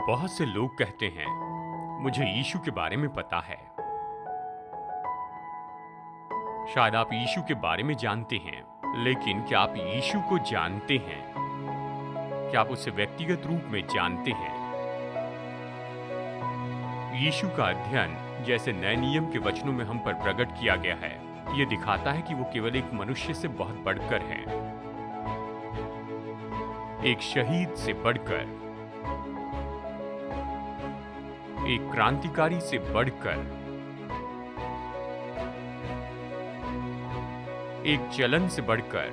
बहुत से लोग कहते हैं मुझे यीशु के बारे में पता है। शायद आप यीशु के बारे में जानते हैं, लेकिन क्या आप यीशु को जानते हैं? क्या आप उसे व्यक्तिगत रूप में जानते हैं? यीशु का अध्ययन जैसे नए नियम के वचनों में हम पर प्रकट किया गया है, ये दिखाता है कि वो केवल एक मनुष्य से बहुत बढ़कर है, एक शहीद से बढ़कर, एक क्रांतिकारी से बढ़कर, एक चलन से बढ़कर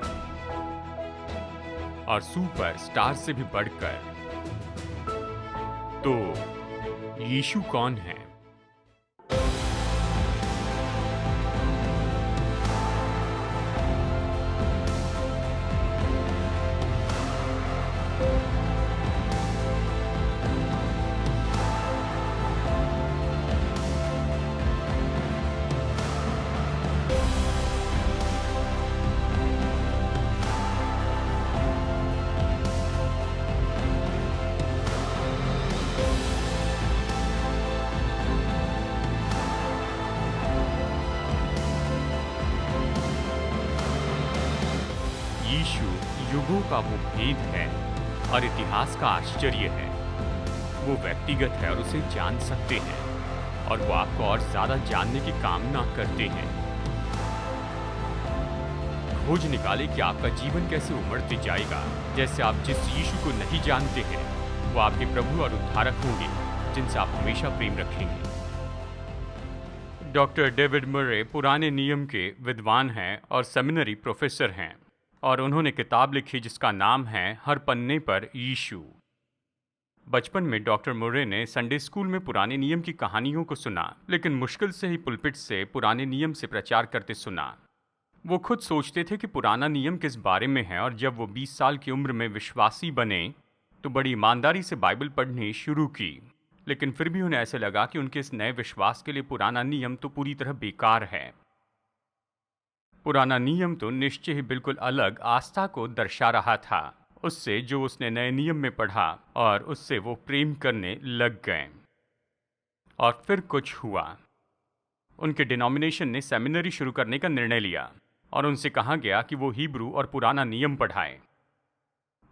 और सुपर स्टार से भी बढ़कर। तो यीशु कौन है? यीशु युगों का वो भेद है और इतिहास का आश्चर्य है। वो व्यक्तिगत है और उसे जान सकते हैं, और वो आपको और ज्यादा जानने की कामना करते हैं। खोज निकाले कि आपका जीवन कैसे उमड़ते जाएगा। जैसे आप जिस यीशु को नहीं जानते हैं, वो आपके प्रभु और उद्धारक होंगे, जिनसे आप हमेशा प्रेम रखेंगे। डॉक्टर डेविड मरे पुराने नियम के विद्वान हैं और सेमिनरी प्रोफेसर हैं, और उन्होंने किताब लिखी जिसका नाम है हर पन्ने पर यीशु। बचपन में डॉक्टर मुर्रे ने संडे स्कूल में पुराने नियम की कहानियों को सुना, लेकिन मुश्किल से ही पुलपिट से पुराने नियम से प्रचार करते सुना। वो खुद सोचते थे कि पुराना नियम किस बारे में है, और जब वो 20 साल की उम्र में विश्वासी बने तो बड़ी ईमानदारी से बाइबल पढ़नी शुरू की। लेकिन फिर भी उन्हें ऐसे लगा कि उनके इस नए विश्वास के लिए पुराना नियम तो पूरी तरह बेकार है। पुराना नियम तो निश्चय ही बिल्कुल अलग आस्था को दर्शा रहा था उससे जो उसने नए नियम में पढ़ा, और उससे वो प्रेम करने लग गए। और फिर कुछ हुआ। उनके डिनोमिनेशन ने सेमिनरी शुरू करने का निर्णय लिया, और उनसे कहा गया कि वो हिब्रू और पुराना नियम पढ़ाएं।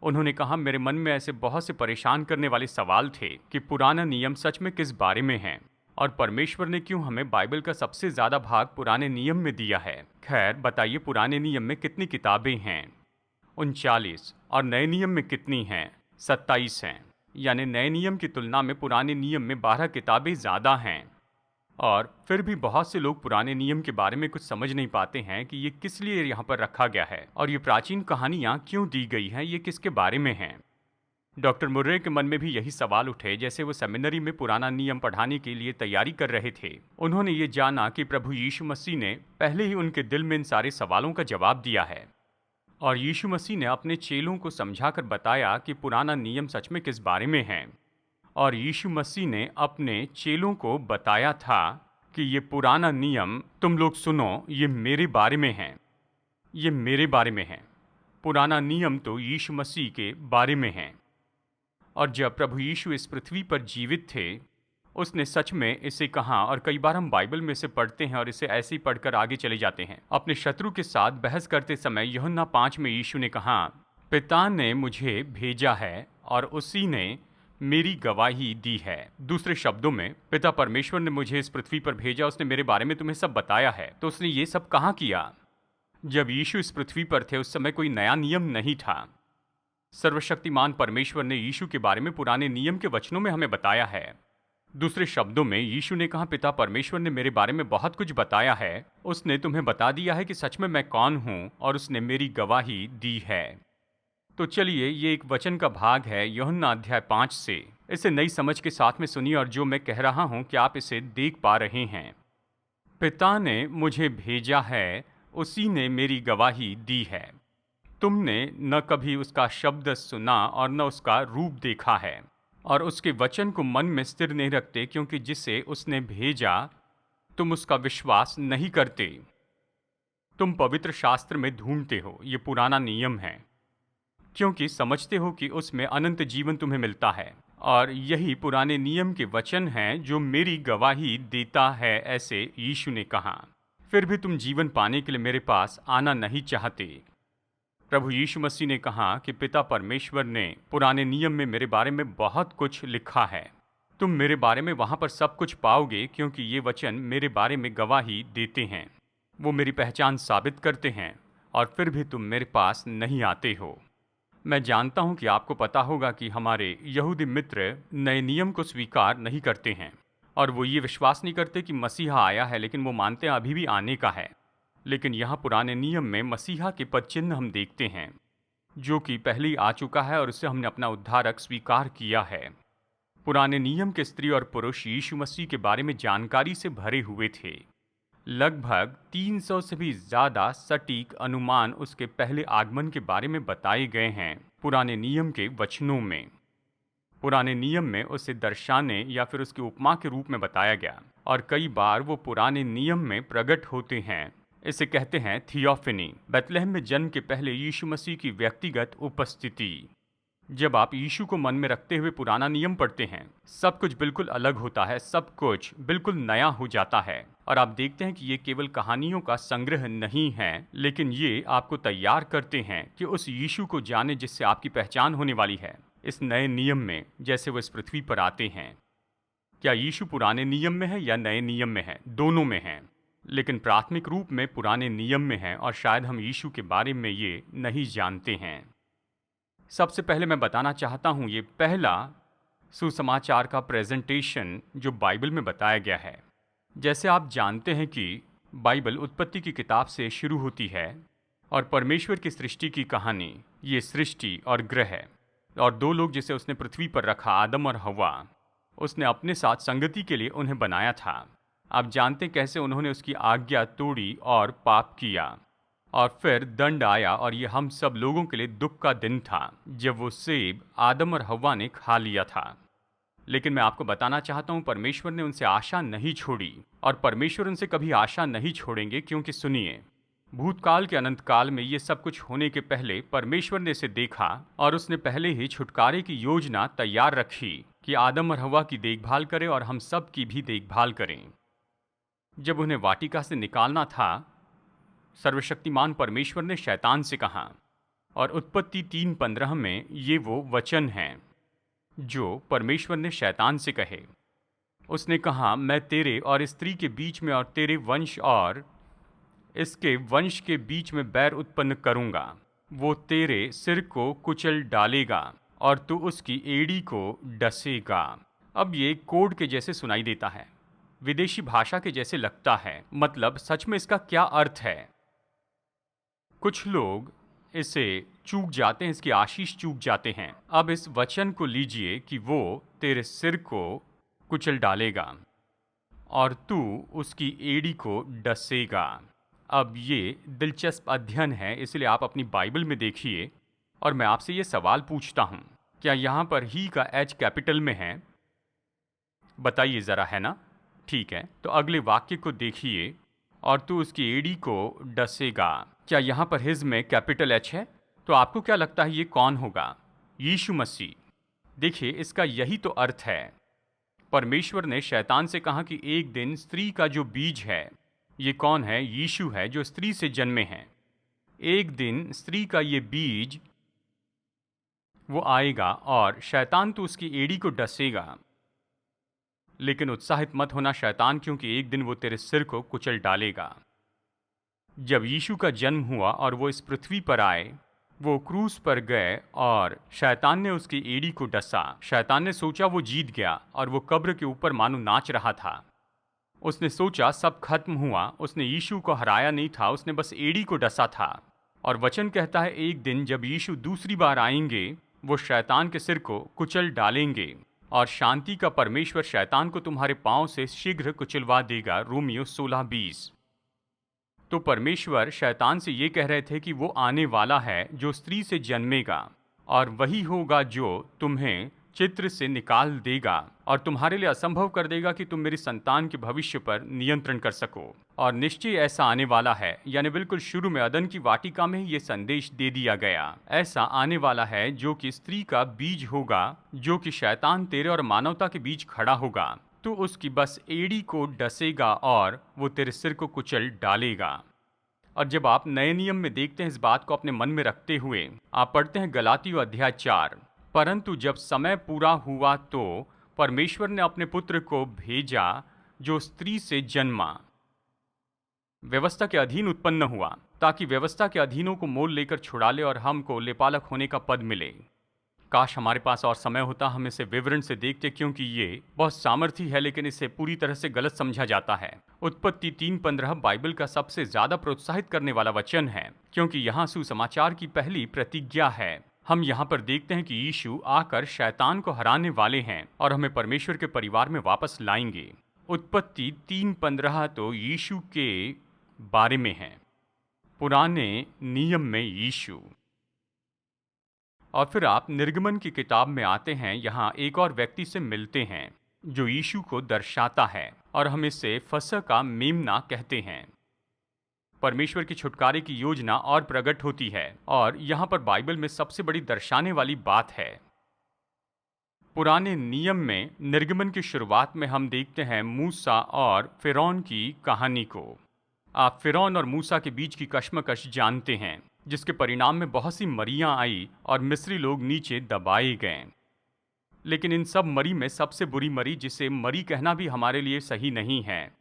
उन्होंने कहा, मेरे मन में ऐसे बहुत से परेशान करने वाले सवाल थे कि पुराना नियम सच में किस बारे में है, और परमेश्वर ने क्यों हमें बाइबल का सबसे ज्यादा भाग पुराने नियम में दिया है। खैर, बताइए पुराने नियम में कितनी किताबें हैं? 39। और नए नियम में कितनी हैं? 27 हैं। यानी नए नियम की तुलना में पुराने नियम में 12 किताबें ज्यादा हैं। और फिर भी बहुत से लोग पुराने नियम के बारे में कुछ समझ नहीं पाते हैं कि ये किस लिए यहाँ पर रखा गया है, और ये प्राचीन कहानियाँ क्यों दी गई हैं, ये किसके बारे में हैं। डॉक्टर मुर्रे के मन में भी यही सवाल उठे जैसे वो सेमिनरी में पुराना नियम पढ़ाने के लिए तैयारी कर रहे थे। उन्होंने ये जाना कि प्रभु यीशु मसीह ने पहले ही उनके दिल में इन सारे सवालों का जवाब दिया है, और यीशु मसीह ने अपने चेलों को समझाकर बताया कि पुराना नियम सच में किस बारे में है। और यीशु मसीह ने अपने चेलों को बताया था कि ये पुराना नियम तुम लोग सुनो, ये मेरे बारे में है, ये मेरे बारे में है। पुराना नियम तो यीशु मसीह के बारे में है। और जब प्रभु यीशु इस पृथ्वी पर जीवित थे, उसने सच में इसे कहा, और कई बार हम बाइबल में इसे पढ़ते हैं और इसे ऐसे ही पढ़कर आगे चले जाते हैं। अपने शत्रु के साथ बहस करते समय यूहन्ना 5 में यीशु ने कहा, पिता ने मुझे भेजा है और उसी ने मेरी गवाही दी है। दूसरे शब्दों में, पिता परमेश्वर ने मुझे इस पृथ्वी पर भेजा, उसने मेरे बारे में तुम्हें सब बताया है। तो उसने ये सब कहाँ किया? जब यीशु इस पृथ्वी पर थे, उस समय कोई नया नियम नहीं था। सर्वशक्तिमान परमेश्वर ने यीशु के बारे में पुराने नियम के वचनों में हमें बताया है। दूसरे शब्दों में, यीशु ने कहा, पिता परमेश्वर ने मेरे बारे में बहुत कुछ बताया है। उसने तुम्हें बता दिया है कि सच में मैं कौन हूँ, और उसने मेरी गवाही दी है। तो चलिए, ये एक वचन का भाग है यूहन्ना अध्याय 5 से। इसे नई समझ के साथ में सुनिए, और जो मैं कह रहा हूँ कि आप इसे देख पा रहे हैं। पिता ने मुझे भेजा है, उसी ने मेरी गवाही दी है। तुमने न कभी उसका शब्द सुना और न उसका रूप देखा है, और उसके वचन को मन में स्थिर नहीं रखते, क्योंकि जिसे उसने भेजा तुम उसका विश्वास नहीं करते। तुम पवित्र शास्त्र में ढूंढते हो, ये पुराना नियम है। क्योंकि समझते हो कि उसमें अनंत जीवन तुम्हें मिलता है। और यही पुराने नियम के वचन हैं जो मेरी गवाही देता है, ऐसे यीशु ने कहा। फिर भी तुम जीवन पाने के लिए मेरे पास आना नहीं चाहते। प्रभु यीशु मसीह ने कहा कि पिता परमेश्वर ने पुराने नियम में मेरे बारे में बहुत कुछ लिखा है। तुम मेरे बारे में वहां पर सब कुछ पाओगे, क्योंकि ये वचन मेरे बारे में गवाही देते हैं। वो मेरी पहचान साबित करते हैं, और फिर भी तुम मेरे पास नहीं आते हो। मैं जानता हूं कि आपको पता होगा कि हमारे यहूदी मित्र नए नियम को स्वीकार नहीं करते हैं, और वो ये विश्वास नहीं करते कि मसीहा आया है, लेकिन वो मानते हैं अभी भी आने का है। लेकिन यहाँ पुराने नियम में मसीहा के पद चिन्ह हम देखते हैं, जो कि पहले ही आ चुका है और उससे हमने अपना उद्धारक स्वीकार किया है। पुराने नियम के स्त्री और पुरुष यीशु मसीह के बारे में जानकारी से भरे हुए थे। लगभग 300 से भी ज्यादा सटीक अनुमान उसके पहले आगमन के बारे में बताए गए हैं पुराने नियम के वचनों में। पुराने नियम में उसे दर्शाने या फिर उसकी उपमा के रूप में बताया गया, और कई बार वो पुराने नियम में प्रकट होते हैं। इसे कहते हैं थियोफनी। बेथलेहम में जन्म के पहले यीशु मसीह की व्यक्तिगत उपस्थिति। जब आप यीशु को मन में रखते हुए पुराना नियम पढ़ते हैं, सब कुछ बिल्कुल अलग होता है, सब कुछ बिल्कुल नया हो जाता है। और आप देखते हैं कि ये केवल कहानियों का संग्रह नहीं है, लेकिन ये आपको तैयार करते हैं कि उस यीशु को जाने जिससे आपकी पहचान होने वाली है इस नए नियम में, जैसे वो इस पृथ्वी पर आते हैं। क्या यीशु पुराने नियम में है या नए नियम में है? दोनों में है, लेकिन प्राथमिक रूप में पुराने नियम में है, और शायद हम यीशु के बारे में ये नहीं जानते हैं। सबसे पहले मैं बताना चाहता हूं ये पहला सुसमाचार का प्रेजेंटेशन जो बाइबल में बताया गया है। जैसे आप जानते हैं कि बाइबल उत्पत्ति की किताब से शुरू होती है, और परमेश्वर की सृष्टि की कहानी, ये सृष्टि और ग्रह और दो लोग जिसे उसने पृथ्वी पर रखा, आदम और हव्वा, उसने अपने साथ संगति के लिए उन्हें बनाया था। आप जानते कैसे उन्होंने उसकी आज्ञा तोड़ी और पाप किया, और फिर दंड आया, और ये हम सब लोगों के लिए दुख का दिन था जब वो सेब आदम और हव्वा ने खा लिया था। लेकिन मैं आपको बताना चाहता हूँ, परमेश्वर ने उनसे आशा नहीं छोड़ी, और परमेश्वर उनसे कभी आशा नहीं छोड़ेंगे। क्योंकि सुनिए, भूतकाल के अनंत काल में ये सब कुछ होने के पहले परमेश्वर ने इसे देखा, और उसने पहले ही छुटकारे की योजना तैयार रखी कि आदम और हव्वा की देखभाल करे और हम सब की भी देखभाल करें। जब उन्हें वाटिका से निकालना था, सर्वशक्तिमान परमेश्वर ने शैतान से कहा, और उत्पत्ति 3:15 में ये वो वचन हैं जो परमेश्वर ने शैतान से कहे। उसने कहा, मैं तेरे और स्त्री के बीच में और तेरे वंश और इसके वंश के बीच में बैर उत्पन्न करूंगा। वो तेरे सिर को कुचल डालेगा और तू उसकी एड़ी को डसेगा। अब ये कोड के जैसे सुनाई देता है, विदेशी भाषा के जैसे लगता है। मतलब सच में इसका क्या अर्थ है? कुछ लोग इसे चूक जाते हैं, इसकी आशीष चूक जाते हैं। अब इस वचन को लीजिए कि वो तेरे सिर को कुचल डालेगा और तू उसकी एड़ी को डसेगा। अब ये दिलचस्प अध्ययन है, इसलिए आप अपनी बाइबल में देखिए, और मैं आपसे ये सवाल पूछता हूँ, क्या यहाँ पर ही का एच कैपिटल में है? बताइए ज़रा, है ना? ठीक है, तो अगले वाक्य को देखिए, और तू उसकी एड़ी को डसेगा। क्या यहाँ पर हिज में कैपिटल एच है? तो आपको क्या लगता है ये कौन होगा? यीशु मसीह। देखिए, इसका यही तो अर्थ है। परमेश्वर ने शैतान से कहा कि एक दिन स्त्री का जो बीज है, ये कौन है? यीशु है, जो स्त्री से जन्मे हैं। एक दिन स्त्री का ये बीज वो आएगा और शैतान तो उसकी एड़ी को डसेगा। लेकिन उत्साहित मत होना शैतान, क्योंकि एक दिन वो तेरे सिर को कुचल डालेगा। जब यीशु का जन्म हुआ और वो इस पृथ्वी पर आए, वो क्रूस पर गए और शैतान ने उसकी एड़ी को डसा। शैतान ने सोचा वो जीत गया, और वो कब्र के ऊपर मानो नाच रहा था। उसने सोचा सब खत्म हुआ। उसने यीशु को हराया नहीं था, उसने बस एड़ी को डसा था। और वचन कहता है एक दिन जब यीशु दूसरी बार आएंगे, वो शैतान के सिर को कुचल डालेंगे, और शांति का परमेश्वर शैतान को तुम्हारे पांव से शीघ्र कुचलवा देगा। रोमियो 16:20। तो परमेश्वर शैतान से ये कह रहे थे कि वो आने वाला है जो स्त्री से जन्मेगा, और वही होगा जो तुम्हें चित्र से निकाल देगा और तुम्हारे लिए असंभव कर देगा कि तुम मेरी संतान के भविष्य पर नियंत्रण कर सको। और निश्चय ऐसा आने वाला है, यानी बिल्कुल शुरू में अदन की वाटिका में ही ये संदेश दे दिया गया। ऐसा आने वाला है जो कि स्त्री का बीज होगा, जो कि शैतान तेरे और मानवता के बीच खड़ा होगा। तो उसकी बस एड़ी को डसेगा और वो तेरे सिर को कुचल डालेगा। और जब आप नए नियम में देखते हैं इस बात को अपने मन में रखते हुए, आप पढ़ते हैं गलातियों अध्याय 4, परंतु जब समय पूरा हुआ तो परमेश्वर ने अपने पुत्र को भेजा जो स्त्री से जन्मा, व्यवस्था के अधीन उत्पन्न हुआ, ताकि व्यवस्था के अधीनों को मोल लेकर छुड़ा ले और हमको लेपालक होने का पद मिले। काश हमारे पास और समय होता, हम इसे विवरण से देखते, क्योंकि ये बहुत सामर्थी है, लेकिन इसे पूरी तरह से गलत समझा जाता है। उत्पत्ति 3:15 बाइबल का सबसे ज्यादा प्रोत्साहित करने वाला वचन है, क्योंकि यहाँ सुसमाचार की पहली प्रतिज्ञा है। हम यहाँ पर देखते हैं कि यीशु आकर शैतान को हराने वाले हैं और हमें परमेश्वर के परिवार में वापस लाएंगे। उत्पत्ति 3:15 तो यीशु के बारे में है, पुराने नियम में यीशु। और फिर आप निर्गमन की किताब में आते हैं, यहाँ एक और व्यक्ति से मिलते हैं जो यीशु को दर्शाता है और हम इसे फसह का मेमना कहते हैं। परमेश्वर की छुटकारे की योजना और प्रकट होती है और यहाँ पर बाइबल में सबसे बड़ी दर्शाने वाली बात है। पुराने नियम में निर्गमन की शुरुआत में हम देखते हैं मूसा और फिरौन की कहानी को। आप फिरौन और मूसा के बीच की कश्मकश जानते हैं, जिसके परिणाम में बहुत सी मरियां आई और मिस्री लोग नीचे दबाए गए। लेकिन इन सब मरी में सबसे बुरी मरी, जिसे मरी कहना भी हमारे लिए सही नहीं है,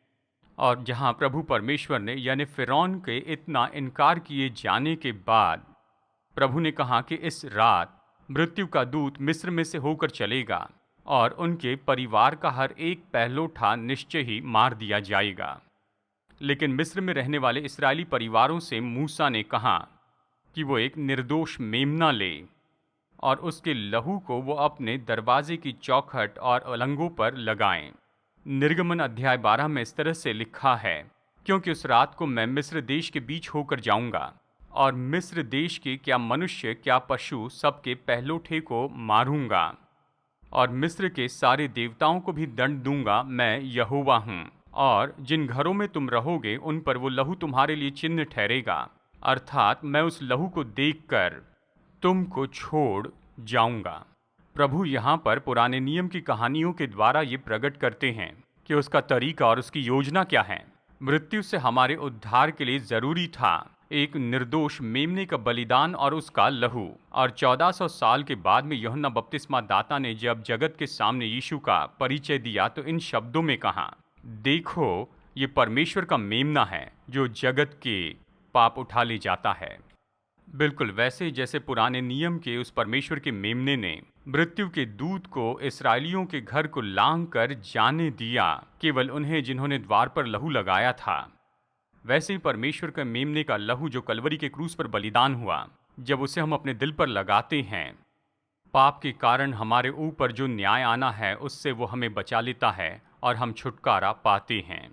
और जहां प्रभु परमेश्वर ने यानी फिरौन के इतना इनकार किए जाने के बाद प्रभु ने कहा कि इस रात मृत्यु का दूत मिस्र में से होकर चलेगा और उनके परिवार का हर एक पहलोठा निश्चय ही मार दिया जाएगा। लेकिन मिस्र में रहने वाले इस्राएली परिवारों से मूसा ने कहा कि वो एक निर्दोष मेमना ले और उसके लहू को वो अपने दरवाजे की चौखट और अलंगों पर लगाएं। निर्गमन अध्याय 12 में इस तरह से लिखा है, क्योंकि उस रात को मैं मिस्र देश के बीच होकर जाऊंगा और मिस्र देश के क्या मनुष्य क्या पशु सबके पहलोठे को मारूंगा और मिस्र के सारे देवताओं को भी दंड दूंगा। मैं यहोवा हूँ। और जिन घरों में तुम रहोगे उन पर वो लहू तुम्हारे लिए चिन्ह ठहरेगा, अर्थात मैं उस लहू को देखकर तुमको छोड़ जाऊंगा। प्रभु यहाँ पर पुराने नियम की कहानियों के द्वारा ये प्रकट करते हैं कि उसका तरीका और उसकी योजना क्या है। मृत्यु से हमारे उद्धार के लिए जरूरी था एक निर्दोष मेमने का बलिदान और उसका लहू। और 1400 साल के बाद में यूहन्ना बपतिस्मा दाता ने जब जगत के सामने यीशु का परिचय दिया तो इन शब्दों में कहा, देखो ये परमेश्वर का मेमना है जो जगत के पाप उठा ले जाता है। बिल्कुल वैसे जैसे पुराने नियम के उस परमेश्वर के मेमने ने मृत्यु के दूत को इस्राएलियों के घर को लांघ कर जाने दिया, केवल उन्हें जिन्होंने द्वार पर लहू लगाया था, वैसे ही परमेश्वर के मेमने का लहू जो कलवरी के क्रूस पर बलिदान हुआ, जब उसे हम अपने दिल पर लगाते हैं, पाप के कारण हमारे ऊपर जो न्याय आना है उससे वो हमें बचा लेता है और हम छुटकारा पाते हैं।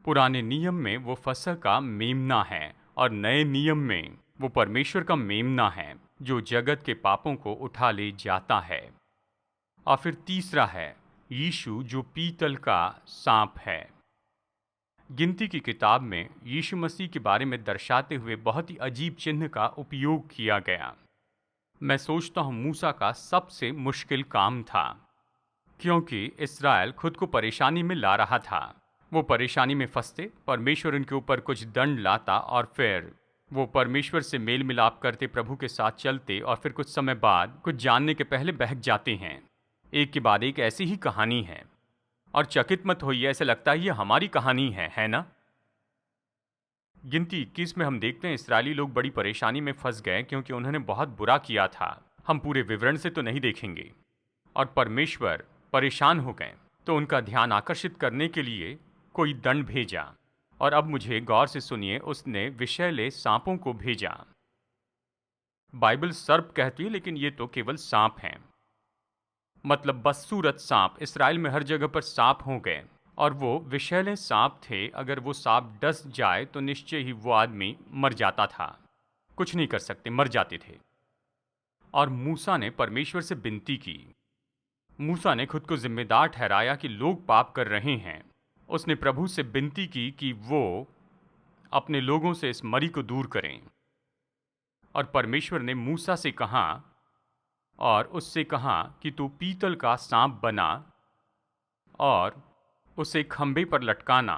पुराने नियम में वो फसह का मेमना है और नए नियम में वो परमेश्वर का मेमना है जो जगत के पापों को उठा ले जाता है। और फिर तीसरा है यीशु जो पीतल का सांप है। गिनती की किताब में यीशु मसीह के बारे में दर्शाते हुए बहुत ही अजीब चिन्ह का उपयोग किया गया। मैं सोचता हूँ मूसा का सबसे मुश्किल काम था, क्योंकि इस्राएल खुद को परेशानी में ला रहा था। वो परेशानी में फंसते, परमेश्वर उनके ऊपर कुछ दंड लाता और फिर वो परमेश्वर से मेल मिलाप करते, प्रभु के साथ चलते और फिर कुछ समय बाद कुछ जानने के पहले बहक जाते हैं। एक के बाद एक ऐसी ही कहानी है और चकित मत होइए, ऐसे लगता है ये हमारी कहानी है ना। गिनती 21 में हम देखते हैं इस्राएली लोग बड़ी परेशानी में फंस गए क्योंकि उन्होंने बहुत बुरा किया था। हम पूरे विवरण से तो नहीं देखेंगे। और परमेश्वर परेशान हो गए तो उनका ध्यान आकर्षित करने के लिए कोई दंड भेजा। और अब मुझे गौर से सुनिए, उसने विषैले सांपों को भेजा। बाइबल सर्प कहती है, लेकिन ये तो केवल सांप हैं। मतलब बदसूरत सांप। इसराइल में हर जगह पर सांप हो गए और वो विषैले सांप थे। अगर वो सांप डस जाए तो निश्चय ही वो आदमी मर जाता था। कुछ नहीं कर सकते, मर जाते थे। और मूसा ने परमेश्वर से विनती की। मूसा ने खुद को जिम्मेदार ठहराया कि लोग पाप कर रहे हैं। उसने प्रभु से विनती की कि वो अपने लोगों से इस मरी को दूर करें। और परमेश्वर ने मूसा से कहा और उससे कहा कि तू पीतल का सांप बना और उसे खंभे पर लटकाना।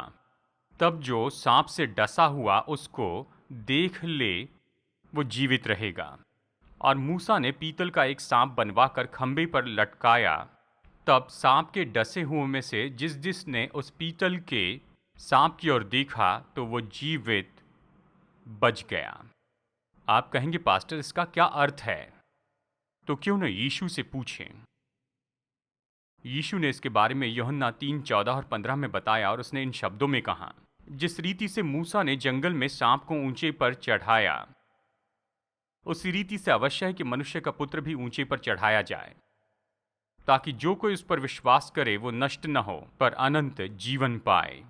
तब जो सांप से डसा हुआ उसको देख ले वो जीवित रहेगा। और मूसा ने पीतल का एक सांप बनवाकर खंभे पर लटकाया। तब सांप के डसे हुए में से जिस जिसने उस पीतल के सांप की ओर देखा तो वो जीवित बच गया। आप कहेंगे पास्टर इसका क्या अर्थ है? तो क्यों न यीशु से पूछें। यीशु ने इसके बारे में यूहन्ना 3:14 और 15 में बताया और उसने इन शब्दों में कहा, जिस रीति से मूसा ने जंगल में सांप को ऊंचे पर चढ़ाया, उसी रीति से अवश्य है कि मनुष्य का पुत्र भी ऊंचे पर चढ़ाया जाए, ताकि जो कोई उस पर विश्वास करे वो नष्ट न हो पर अनंत जीवन पाए।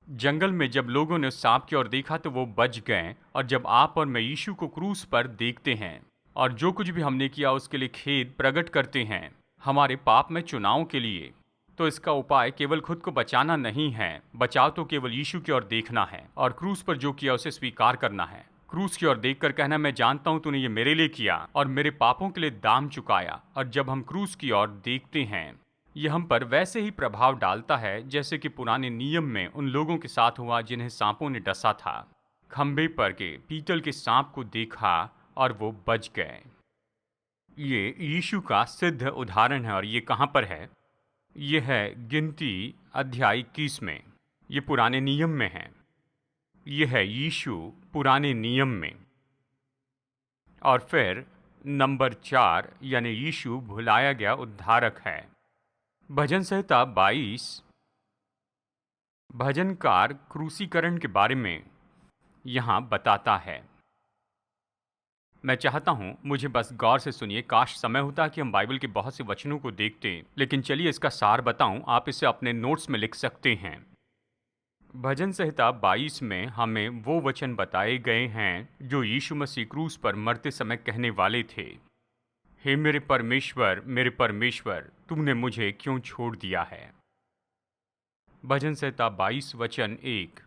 जंगल में जब लोगों ने उस सांप की ओर देखा तो वो बच गए। और जब आप और मैं यीशु को क्रूस पर देखते हैं और जो कुछ भी हमने किया उसके लिए खेद प्रकट करते हैं, हमारे पाप में चुनाव के लिए, तो इसका उपाय केवल खुद को बचाना नहीं है। बचाव तो केवल यीशु की ओर देखना है और क्रूस पर जो किया उसे स्वीकार करना है। क्रूस की ओर देखकर कहना, मैं जानता हूं तूने ये मेरे लिए किया और मेरे पापों के लिए दाम चुकाया। और जब हम क्रूस की ओर देखते हैं, यह हम पर वैसे ही प्रभाव डालता है जैसे कि पुराने नियम में उन लोगों के साथ हुआ जिन्हें सांपों ने डसा था। खंभे पर के पीतल के सांप को देखा और वो बच गए। ये यीशु का सिद्ध उदाहरण है। और ये कहाँ पर है? ये है गिनती अध्याय 21 में। ये पुराने नियम में है। ये है यीशु पुराने नियम में। और फिर नंबर 4 यानी यीशु भुलाया गया उद्धारक है। भजन संहिता 22 भजनकार क्रूसीकरण के बारे में यहाँ बताता है। मैं चाहता हूं मुझे बस गौर से सुनिए। काश समय होता कि हम बाइबल के बहुत से वचनों को देखते, लेकिन चलिए इसका सार बताऊं। आप इसे अपने नोट्स में लिख सकते हैं। भजन संहिता 22 में हमें वो वचन बताए गए हैं जो यीशु मसीह क्रूस पर मरते समय कहने वाले थे। हे मेरे परमेश्वर, तुमने मुझे क्यों छोड़ दिया है। भजन संहिता 22 वचन 1।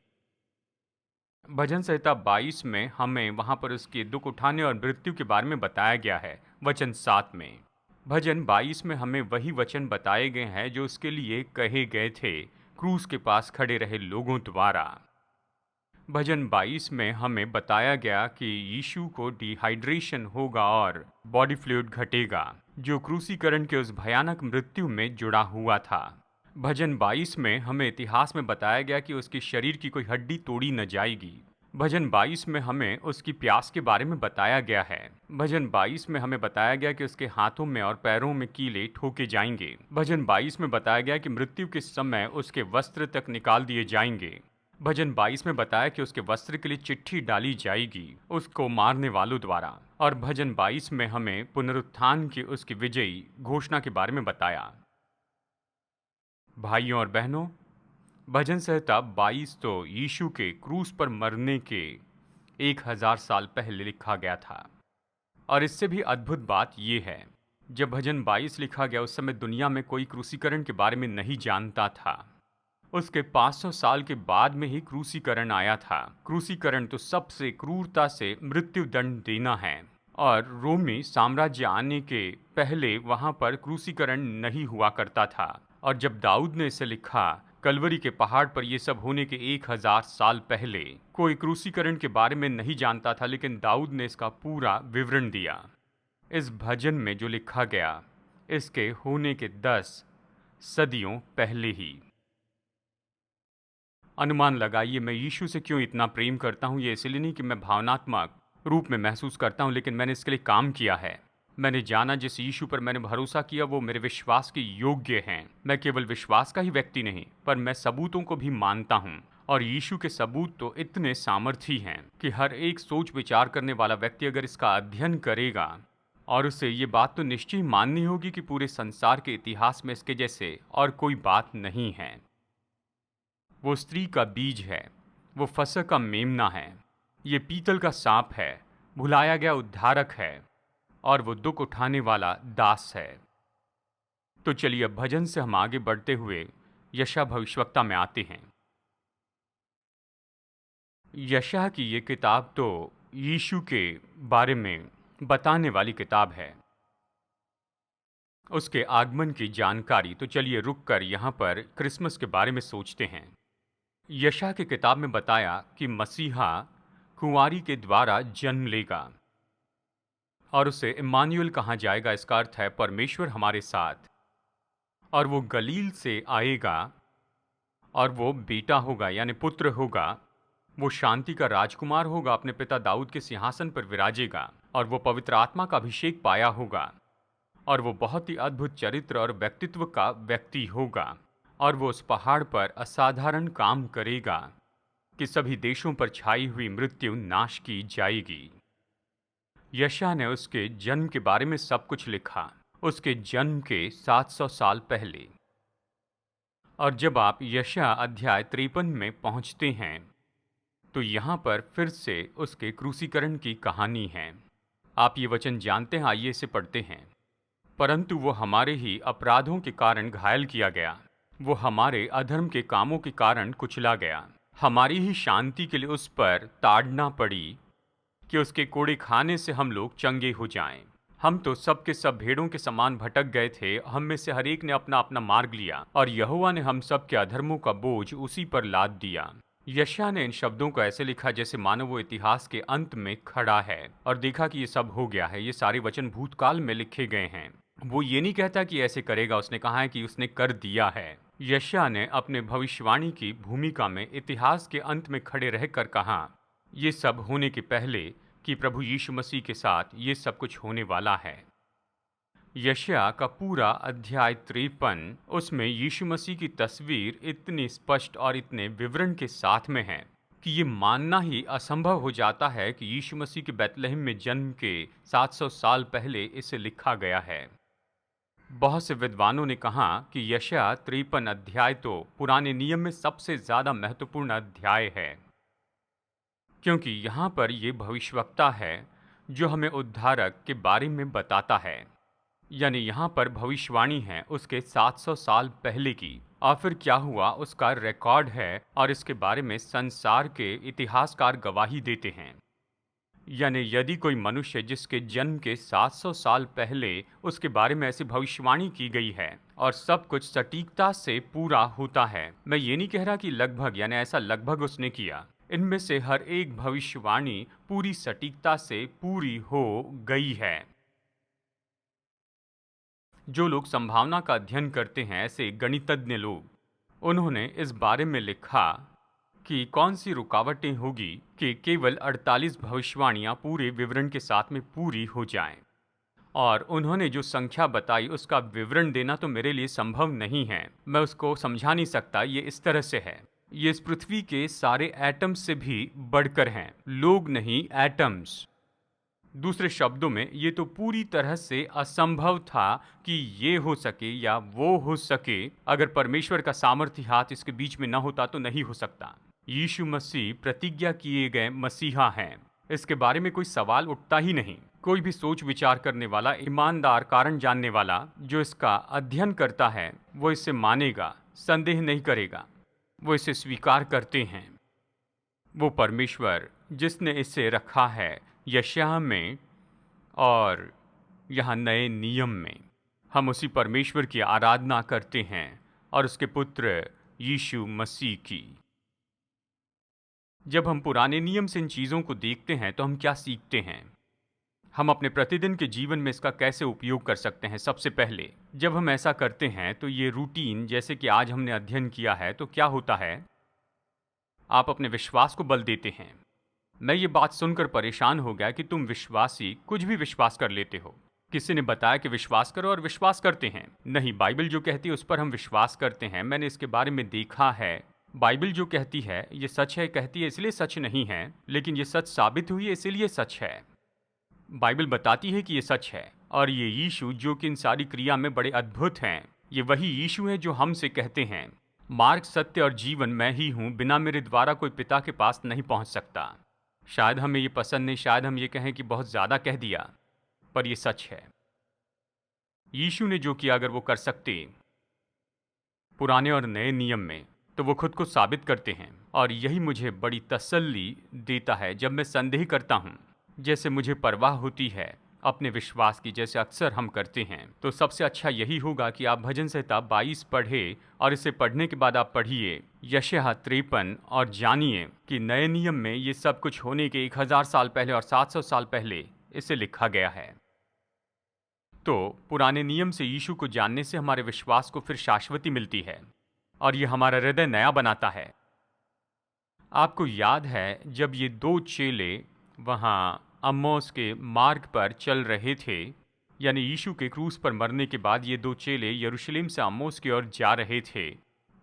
भजन संहिता 22 में हमें वहां पर उसके दुख उठाने और मृत्यु के बारे में बताया गया है। वचन 7 में भजन 22 में हमें वही वचन बताए गए हैं जो उसके लिए कहे गए थे क्रूस के पास खड़े रहे लोगों द्वारा। भजन 22 में हमें बताया गया कि यीशु को डिहाइड्रेशन होगा और बॉडी फ्लूइड घटेगा, जो क्रूसीकरण के उस भयानक मृत्यु में जुड़ा हुआ था। भजन 22 में हमें इतिहास में बताया गया कि उसके शरीर की कोई हड्डी तोड़ी न जाएगी। भजन 22 में हमें उसकी प्यास के बारे में बताया गया है। भजन 22 में हमें बताया गया कि उसके हाथों में और पैरों में कीले ठोके जाएंगे। भजन 22 में बताया गया कि मृत्यु के समय उसके वस्त्र तक निकाल दिए जाएंगे। भजन 22 में बताया कि उसके वस्त्र के लिए चिट्ठी डाली जाएगी उसको मारने वालों द्वारा। और भजन 22 में हमें पुनरुत्थान की उसकी विजयी घोषणा के बारे में बताया। भाइयों और बहनों, भजन संहिता 22 तो यीशु के क्रूस पर मरने के 1000 साल पहले लिखा गया था। और इससे भी अद्भुत बात यह है, जब भजन 22 लिखा गया उस समय दुनिया में कोई क्रूसीकरण के बारे में नहीं जानता था। उसके 500 साल के बाद में ही क्रूसीकरण आया था। क्रूसीकरण तो सबसे क्रूरता से मृत्यु दंड देना है। और रोमी साम्राज्य आने के पहले वहां पर क्रूसीकरण नहीं हुआ करता था। और जब दाऊद ने इसे लिखा, कलवरी के पहाड़ पर यह सब होने के 1000 साल पहले, कोई क्रूसीकरण के बारे में नहीं जानता था, लेकिन दाऊद ने इसका पूरा विवरण दिया। इस भजन में जो लिखा गया इसके होने के 10 सदियों पहले ही। अनुमान लगाइए मैं यीशु से क्यों इतना प्रेम करता हूँ। ये इसलिए नहीं कि मैं भावनात्मक रूप में महसूस करता हूँ, लेकिन मैंने इसके लिए काम किया है। मैंने जाना जिस यीशु पर मैंने भरोसा किया वो मेरे विश्वास के योग्य हैं। मैं केवल विश्वास का ही व्यक्ति नहीं, पर मैं सबूतों को भी मानता हूँ। और यीशु के सबूत तो इतने सामर्थी हैं कि हर एक सोच विचार करने वाला व्यक्ति अगर इसका अध्ययन करेगा और उसे ये बात तो निश्चय माननी होगी कि पूरे संसार के इतिहास में इसके जैसे और कोई बात नहीं है। वो स्त्री का बीज है, वो फसह का मेमना है, ये पीतल का सांप है, भुलाया गया उद्धारक है, और वो दुख उठाने वाला दास है। तो चलिए अब भजन से हम आगे बढ़ते हुए यशायाह भविष्यवक्ता में आते हैं। यशायाह की ये किताब तो यीशु के बारे में बताने वाली किताब है, उसके आगमन की जानकारी। तो चलिए रुक कर यहाँ पर क्रिसमस के बारे में सोचते हैं। यशायाह की किताब में बताया कि मसीहा कुंवारी के द्वारा जन्म लेगा और उसे इम्मानुएल कहा जाएगा। इसका अर्थ है परमेश्वर हमारे साथ। और वो गलील से आएगा और वो बेटा होगा यानी पुत्र होगा। वो शांति का राजकुमार होगा, अपने पिता दाऊद के सिंहासन पर विराजेगा और वो पवित्र आत्मा का अभिषेक पाया होगा और वो बहुत ही अद्भुत चरित्र और व्यक्तित्व का व्यक्ति होगा। और वो उस पहाड़ पर असाधारण काम करेगा कि सभी देशों पर छाई हुई मृत्यु नाश की जाएगी। यशायाह ने उसके जन्म के बारे में सब कुछ लिखा, उसके जन्म के 700 साल पहले। और जब आप यशायाह अध्याय 53 में पहुंचते हैं तो यहाँ पर फिर से उसके क्रूसीकरण की कहानी है। आप ये वचन जानते हैं, आइए इसे पढ़ते हैं। परंतु वो हमारे ही अपराधों के कारण घायल किया गया, वो हमारे अधर्म के कामों के कारण कुचला गया। हमारी ही शांति के लिए उस पर ताड़ना पड़ी कि उसके कोड़े खाने से हम लोग चंगे हो जाएं। हम तो सब के सब भेड़ों के समान भटक गए थे, हम में से हर एक ने अपना अपना मार्ग लिया और यहोवा ने हम सब के अधर्मों का बोझ उसी पर लाद दिया। यशायाह ने इन शब्दों को ऐसे लिखा जैसे मानो वो इतिहास के अंत में खड़ा है और देखा कि ये सब हो गया है। ये सारे वचन भूतकाल में लिखे गए हैं। वो ये नहीं कहता कि ऐसे करेगा, उसने कहा है कि उसने कर दिया है। यशायाह ने अपने भविष्यवाणी की भूमिका में इतिहास के अंत में खड़े रहकर कहा, ये सब होने के पहले कि प्रभु यीशु मसीह के साथ ये सब कुछ होने वाला है। यशायाह का पूरा अध्याय 53 उसमें यीशु मसीह की तस्वीर इतनी स्पष्ट और इतने विवरण के साथ में है कि ये मानना ही असंभव हो जाता है कि यीशु मसीह के बैतलहम में जन्म के 700 साल पहले इसे लिखा गया है। बहुत से विद्वानों ने कहा कि यशायाह 53 अध्याय तो पुराने नियम में सबसे ज्यादा महत्वपूर्ण अध्याय है, क्योंकि यहाँ पर ये भविष्यवक्ता है जो हमें उद्धारक के बारे में बताता है। यानी यहाँ पर भविष्यवाणी है उसके 700 साल पहले की, और फिर क्या हुआ उसका रिकॉर्ड है और इसके बारे में संसार के इतिहासकार गवाही देते हैं। यानी यदि कोई मनुष्य जिसके जन्म के 700 साल पहले उसके बारे में ऐसी भविष्यवाणी की गई है और सब कुछ सटीकता से पूरा होता है, मैं ये नहीं कह रहा कि लगभग, यानी ऐसा लगभग उसने किया, इनमें से हर एक भविष्यवाणी पूरी सटीकता से पूरी हो गई है। जो लोग संभावना का अध्ययन करते हैं, ऐसे गणितज्ञ लोग, उन्होंने इस बारे में लिखा कि कौन सी रुकावटें होगी कि केवल 48 भविष्यवाणियां पूरे विवरण के साथ में पूरी हो जाएं। और उन्होंने जो संख्या बताई उसका विवरण देना तो मेरे लिए संभव नहीं है, मैं उसको समझा नहीं सकता। ये इस तरह से है, ये इस पृथ्वी के सारे एटम्स से भी बढ़कर हैं, लोग नहीं, एटम्स। दूसरे शब्दों में ये तो पूरी तरह से असंभव था कि ये हो सके या वो हो सके। अगर परमेश्वर का सामर्थ्य हाथ इसके बीच में न होता तो नहीं हो सकता। यीशु मसीह प्रतिज्ञा किए गए मसीहा हैं, इसके बारे में कोई सवाल उठता ही नहीं। कोई भी सोच विचार करने वाला, ईमानदार, कारण जानने वाला जो इसका अध्ययन करता है वो इसे मानेगा, संदेह नहीं करेगा, वो इसे स्वीकार करते हैं। वो परमेश्वर जिसने इसे रखा है यशायाह में और यहाँ नए नियम में, हम उसी परमेश्वर की आराधना करते हैं और उसके पुत्र यीशु मसीह की। जब हम पुराने नियम से इन चीज़ों को देखते हैं तो हम क्या सीखते हैं, हम अपने प्रतिदिन के जीवन में इसका कैसे उपयोग कर सकते हैं। सबसे पहले जब हम ऐसा करते हैं तो ये रूटीन, जैसे कि आज हमने अध्ययन किया है, तो क्या होता है, आप अपने विश्वास को बल देते हैं। मैं ये बात सुनकर परेशान हो गया कि तुम विश्वासी कुछ भी विश्वास कर लेते हो। किसी ने बताया कि विश्वास करो और विश्वास करते हैं। नहीं, बाइबल जो कहती है उस पर हम विश्वास करते हैं। मैंने इसके बारे में देखा है, बाइबल जो कहती है ये सच है, कहती है इसलिए सच नहीं है, लेकिन ये सच साबित हुई है इसीलिए सच है। बाइबल बताती है कि ये सच है और ये यीशु जो कि इन सारी क्रिया में बड़े अद्भुत हैं, ये वही यीशु है जो हमसे कहते हैं, मार्ग, सत्य और जीवन मैं ही हूँ, बिना मेरे द्वारा कोई पिता के पास नहीं पहुँच सकता। शायद हमें ये पसंद नहीं, शायद हम ये कहें कि बहुत ज़्यादा कह दिया, पर यह सच है। यीशु ने जो किया अगर वो कर सकते पुराने और नए नियम में, तो वो खुद को साबित करते हैं। और यही मुझे बड़ी तसल्ली देता है जब मैं संदेह करता हूँ, जैसे मुझे परवाह होती है अपने विश्वास की, जैसे अक्सर हम करते हैं। तो सबसे अच्छा यही होगा कि आप भजन संहिता 22 पढ़े और इसे पढ़ने के बाद आप पढ़िए यशायाह 53 और जानिए कि नए नियम में ये सब कुछ होने के 1000 साल पहले और 700 साल पहले इसे लिखा गया है। तो पुराने नियम से यीशु को जानने से हमारे विश्वास को फिर शाश्वती मिलती है और ये हमारा हृदय नया बनाता है। आपको याद है जब ये दो चेले वहाँ अम्मोस के मार्ग पर चल रहे थे, यानी यीशु के क्रूस पर मरने के बाद ये दो चेले यरूशलेम से अम्मोस की ओर जा रहे थे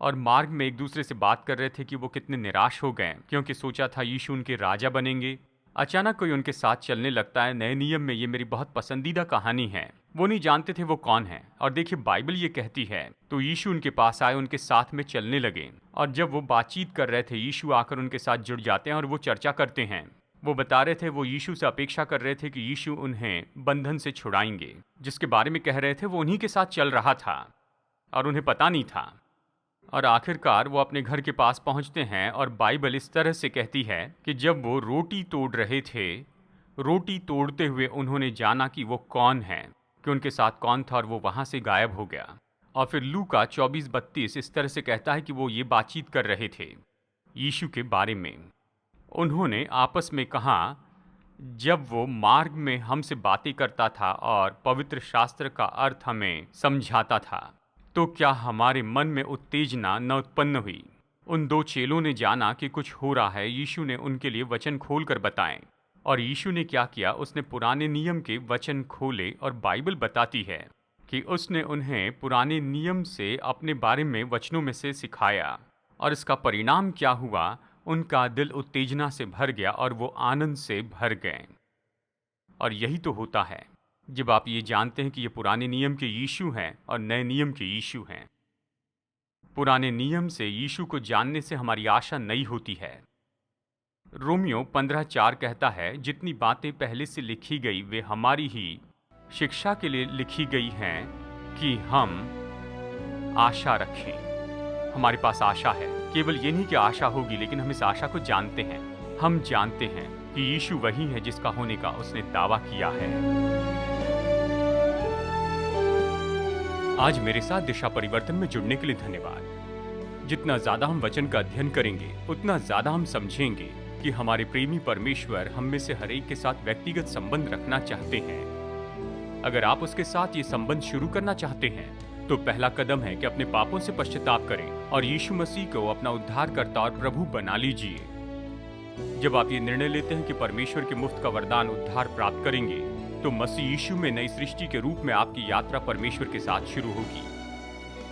और मार्ग में एक दूसरे से बात कर रहे थे कि वो कितने निराश हो गए, क्योंकि सोचा था यीशु उनके राजा बनेंगे। अचानक कोई उनके साथ चलने लगता है। नए नियम में ये मेरी बहुत पसंदीदा कहानी है। वो नहीं जानते थे वो कौन है, और देखिए बाइबल ये कहती है, तो यीशु उनके पास आए, उनके साथ में चलने लगे, और जब वो बातचीत कर रहे थे यीशु आकर उनके साथ जुड़ जाते हैं और वो चर्चा करते हैं। वो बता रहे थे वो यीशु से अपेक्षा कर रहे थे कि यीशु उन्हें बंधन से छुड़ाएंगे। जिसके बारे में कह रहे थे वो उन्हीं के साथ चल रहा था और उन्हें पता नहीं था। और आखिरकार वो अपने घर के पास पहुंचते हैं और बाइबल इस तरह से कहती है कि जब वो रोटी तोड़ रहे थे, रोटी तोड़ते हुए उन्होंने जाना कि वो कौन है, कि उनके साथ कौन था, और वो वहां से गायब हो गया। और फिर लूका 24:32 इस तरह से कहता है कि वो ये बातचीत कर रहे थे यीशु के बारे में। उन्होंने आपस में कहा, जब वो मार्ग में हमसे बातें करता था और पवित्र शास्त्र का अर्थ हमें समझाता था, तो क्या हमारे मन में उत्तेजना न उत्पन्न हुई। उन दो चेलों ने जाना कि कुछ हो रहा है। यीशु ने उनके लिए वचन खोलकर बताएं, और यीशु ने क्या किया, उसने पुराने नियम के वचन खोले, और बाइबल बताती है कि उसने उन्हें पुराने नियम से अपने बारे में वचनों में से सिखाया। और इसका परिणाम क्या हुआ, उनका दिल उत्तेजना से भर गया और वो आनंद से भर गए। और यही तो होता है जब आप ये जानते हैं कि ये पुराने नियम के यीशु हैं और नए नियम के यीशु हैं। पुराने नियम से यीशु को जानने से हमारी आशा नई होती है। रोमियो 15:4 कहता है, जितनी बातें पहले से लिखी गई वे हमारी ही शिक्षा के लिए लिखी गई हैं कि हम आशा रखें। हमारे पास आशा है। केवल ये नहीं कि आशा होगी, लेकिन हम इस आशा को जानते हैं। हम जानते हैं कि यीशु वही है जिसका होने का उसने दावा किया है। आज मेरे साथ दिशा परिवर्तन में जुड़ने के लिए धन्यवाद। जितना ज्यादा हम वचन का अध्ययन करेंगे, उतना ज्यादा हम समझेंगे कि हमारे प्रेमी परमेश्वर हम में से हर एक के साथ व्यक्तिगत संबंध रखना चाहते हैं। अगर आप उसके साथ ये संबंध शुरू करना चाहते हैं, तो पहला कदम है कि अपने पापों से पश्चाताप करें और यीशु मसीह को अपना उद्धारकर्ता और प्रभु बना लीजिए। जब आप ये निर्णय लेते हैं कि परमेश्वर के मुफ्त का वरदान उद्धार प्राप्त करेंगे, तो मसीह यीशु में नई सृष्टि के रूप में आपकी यात्रा परमेश्वर के साथ शुरू होगी।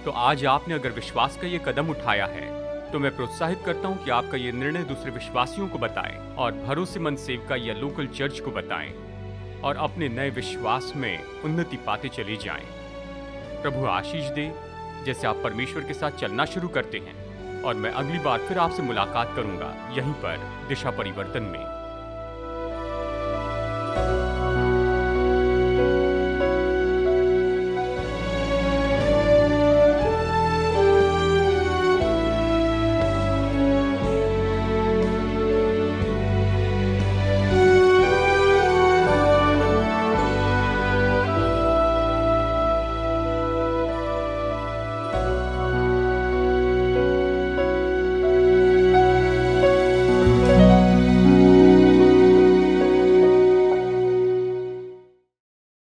तो आज आपने अगर विश्वास का ये कदम उठाया है, तो मैं प्रोत्साहित करता हूँ कि आपका ये निर्णय दूसरे विश्वासियों को बताएं और भरोसेमंद सेवका या लोकल चर्च को बताएं, और अपने नए विश्वास में उन्नति पाते चले जाएं। प्रभु आशीष दे जैसे आप परमेश्वर के साथ चलना शुरू करते हैं। और मैं अगली बार फिर आपसे मुलाकात करूंगा यहीं पर दिशा परिवर्तन में।